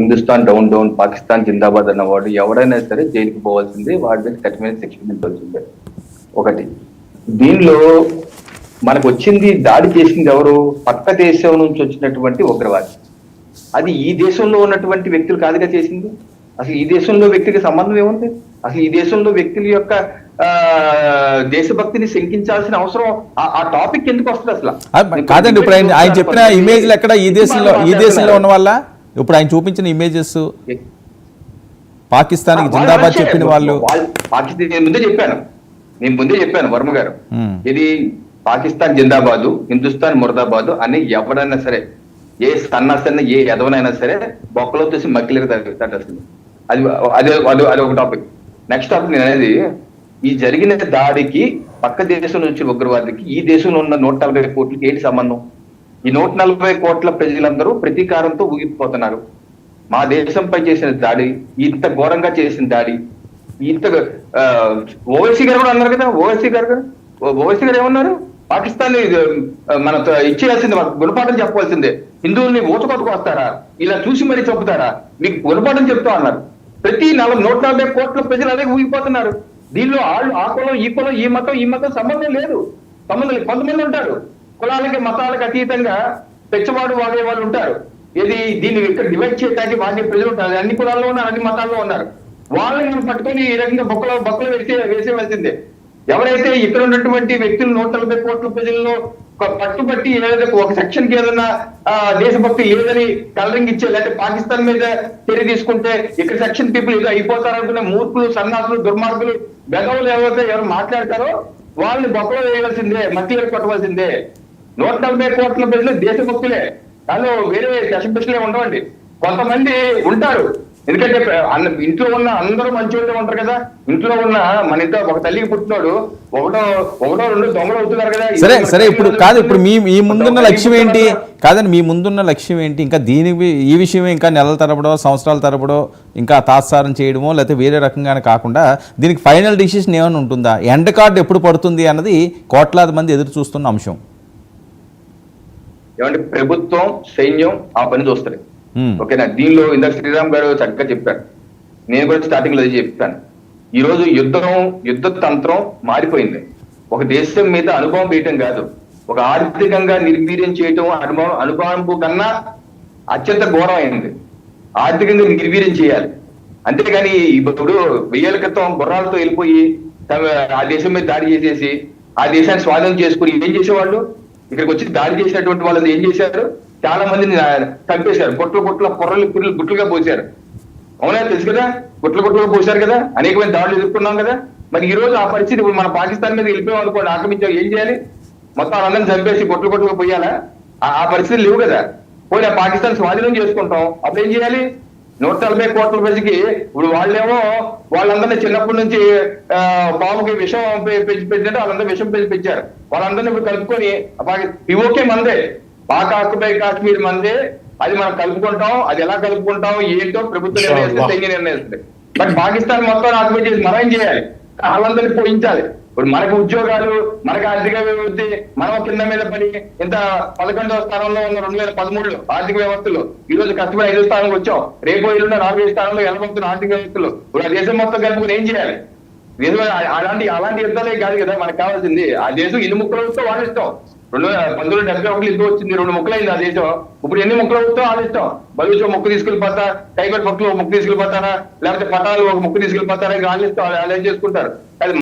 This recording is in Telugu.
హిందుస్థాన్ డౌన్ డౌన్ పాకిస్తాన్ జిందాబాద్ అన్నవాడు ఎవడైనా సరే జైలుకి పోవాల్సిందే, వాడి మీద కఠినమైన శిక్ష విధించాల్సిందే. ఒకటి దీనిలో మనకు వచ్చింది, దాడి చేసింది ఎవరు? పక్క దేశం నుంచి వచ్చినటువంటి ఉగ్రవాది. అది ఈ దేశంలో ఉన్నటువంటి వ్యక్తులు కాదుగా చేసింది. అసలు ఈ దేశంలో వ్యక్తికి సంబంధం ఏముంది? అసలు ఈ దేశంలో వ్యక్తుల యొక్క దేశభక్తిని శంకించాల్సిన అవసరం ఆ టాపిక్ ఎందుకు వస్తుంది అసలు? కాదండి, ఇప్పుడు ఆయన చెప్పిన ఇమేజ్లు ఎక్కడ ఈ దేశంలో ఉన్న వాళ్ళ? ఇప్పుడు ఆయన చూపించిన ఇమేజెస్ పాకిస్తాన్ జిందాబాద్ చెప్పిన వాళ్ళు. నేను ముందే చెప్పాను వర్మ గారు, ఇది పాకిస్తాన్ జిందాబాదు, హిందుస్థాన్ మురదాబాదు అని ఎవడైనా సరే, ఏ సన్నాసన్న ఏ ఎదవనైనా సరే బొక్కలో చూసి మక్కిలికి తగ్గుతుంది. అది అది అది అది ఒక టాపిక్. నెక్స్ట్ టాపిక్ నేను అనేది, ఈ జరిగిన దాడికి పక్క దేశం నుంచి ఉగ్రవాదికి ఈ దేశంలో ఉన్న 140 కోట్లకి ఏంటి సంబంధం? ఈ 140 కోట్ల ప్రజలందరూ ప్రతీకారంతో ఊగిపోతున్నారు. మా దేశంపై చేసిన దాడి, ఇంత ఘోరంగా చేసిన దాడి, ఇంత ఓవైసీ గారు కూడా అన్నారు కదా, ఓవైసీ గారు ఏమన్నారు? పాకిస్తాన్ మనతో ఇచ్చేయాల్సిందే, గుణపాఠం చెప్పవలసిందే, హిందువుల్ని ఊచకొట్టుకు వస్తారా, ఇలా చూసి మరీ చంపుతారా, మీకు గుణపాఠం చెప్తా అన్నారు. ప్రతి 140 కోట్ల ప్రజలు అలాగే ఊగిపోతున్నారు. దీనిలో ఆ కులం ఈ కులం ఈ మతం సంబంధం లేదు. కొంతమంది ఉంటారు కులాలకి మతాలకు అతీతంగా పెచ్చవాడు వాడే వాళ్ళు ఉంటారు. ఇది దీన్ని ఇక్కడ డివైడ్ చేయడానికి వాడే ప్రజలు ఉంటారు. అన్ని కులాల్లో ఉన్నారు, అన్ని మతాల్లో ఉన్నారు. వాళ్ళని మనం పట్టుకొని ఈ రకంగా బొక్కలు వేసేవలసిందే. ఎవరైతే ఇక్కడ ఉన్నటువంటి వ్యక్తులు 140 కోట్ల ప్రజల్లో పట్టుబట్టి ఏదైతే ఒక సెక్షన్ కి ఏదైనా దేశభక్తి లేదని కలరింగ్ ఇచ్చే, లేకపోతే పాకిస్తాన్ మీద చర్య తీసుకుంటే ఇక్కడ సెక్షన్ పీపుల్ ఏదో అయిపోతారనుకునే మూర్ఖులు, సన్నాసులు, దుర్మార్గులు, బెదవులు ఎవరు మాట్లాడతారో వాళ్ళని బొక్కలో వేయవలసిందే, మట్టిలో కొట్టవలసిందే. 140 కోట్ల ప్రజలు దేశభక్తులే, కానీ వేరే దశపిషలే ఉండవండి. కొంతమంది ఉంటారు, ఎందుకంటే ఇంట్లో ఉన్న అందరూ మంచిగా ఉంటారు కదా. ఇంట్లో ఉన్న మన ఇంట్లో ఒక తల్లికి పుట్టినోడు ఒకటో రెండు దొంగలు అవుతున్నారు కదా. సరే ఇప్పుడు కాదు, ఇప్పుడు మీ ముందున్న లక్ష్యం ఏంటి? కాదండి, మీ ముందున్న లక్ష్యం ఏంటి? ఇంకా ఈ విషయమే ఇంకా నెలల తరబడో సంవత్సరాల తరబడో ఇంకా తాత్సారం చేయడమో లేకపోతే వేరే రకంగానే కాకుండా దీనికి ఫైనల్ డిసిషన్ ఏమైనా ఉంటుందా? ఎండ్ కార్డు ఎప్పుడు పడుతుంది అన్నది కోట్లాది మంది ఎదురు చూస్తున్న అంశం. ఏమంటే ప్రభుత్వం, సైన్యం ఆ పని చూస్తారు. ఓకేనా? దీనిలో ఇందాక శ్రీరామ్ గారు చక్కగా చెప్పారు, నేను కూడా స్టార్టింగ్ లో చెప్పాను. ఈ రోజు యుద్ధ తంత్రం మారిపోయింది. ఒక దేశం మీద అనుభవం వేయటం కాదు, ఒక ఆర్థికంగా నిర్వీర్యం చేయటం అనుభవం కన్నా అత్యంత ఘోరమైంది. ఆర్థికంగా నిర్వీర్యం చేయాలి. అంతేగాని ఇప్పుడు 1000 ఏళ్ల క్రితం గుర్రాలతో వెళ్ళిపోయి ఆ దేశం మీద దాడి చేసేసి ఆ దేశాన్ని స్వాధీనం చేసుకుని ఏం చేసేవాళ్ళు? ఇక్కడికి వచ్చి దాడి చేసినటువంటి వాళ్ళని ఏం చేశారు? చాలా మందిని చంపేశారు, గుట్లుగా పోసారు. అవునా? తెలుసు కదా, గుట్లుగా పోసారు కదా, అనేకమైన దాడులు ఎదుర్కొన్నాం కదా. మరి ఈ రోజు ఆ పరిస్థితి ఇప్పుడు మన పాకిస్తాన్ మీద వెళ్ళిపోయాం అనుకోండి, ఆక్రమించాం, ఏం చేయాలి? మొత్తం అందరిని చంపేసి గుట్లుగా పోయాలా? ఆ పరిస్థితి లేవు కదా. పోయి పాకిస్తాన్ స్వాధీనం చేసుకుంటాం, అప్పుడు ఏం చేయాలి? 140 కోట్ల ప్రజకి ఇప్పుడు వాళ్ళందరినీ చిన్నప్పటి నుంచి పాముకి విషం పెంచినట్టు వాళ్ళందరూ విషం పెంచారు. వాళ్ళందరినీ ఇప్పుడు కలుపుకొని పిఓకే మందే, పాక్ ఆక్యుపై కాశ్మీర్ మందే, అది మనం కలుపుకుంటాం. అది ఎలా కలుపుకుంటాం ఏంటో ప్రభుత్వం నిర్ణయిస్తుంది, సైన్యం నిర్ణయిస్తుంది. బట్ పాకిస్తాన్ మొత్తం ఆక్యుపై చేసి మనం ఏం చేయాలి? వాళ్ళందరినీ పోయించాలి. ఇప్పుడు మనకు ఉద్యోగాలు, మనకు ఆర్థిక అభివృద్ధి, మనం కింద మీద పడి ఇంత 11వ స్థానంలో ఉన్న 2013లో ఆర్థిక వ్యవస్థలో ఈ రోజు కష్టపడి 5వ స్థానంలో వచ్చాం. రేపు 4వ స్థానంలో వెళ్ళబోతున్న ఆర్థిక వ్యవస్థలో ఇప్పుడు ఆ దేశం మొత్తం కలుపుకుని ఏం చేయాలి? అలాంటి యుద్ధాలే కాదు కదా మనకు కావాల్సింది. ఆ దేశం ఎన్ని ముక్కలు వస్తే వాళ్ళు ఇష్టం. 1971 యుద్ధం వచ్చింది, 2 ముక్కలైంది ఆ దేశం. ఇప్పుడు ఎన్ని ముక్కలు వస్తే వాళ్ళు ఇష్టం. బలూచ్ ముక్కు తీసుకెళ్ళిపోతా, టైగర్ పక్కలో ముక్కు తీసుకెళ్ళిపోతారా, లేకపోతే పటాలు ఒక ముక్కు తీసుకెళ్ళిపోతారా, వాళ్ళు ఇష్టం, వాళ్ళు చేసుకుంటారు.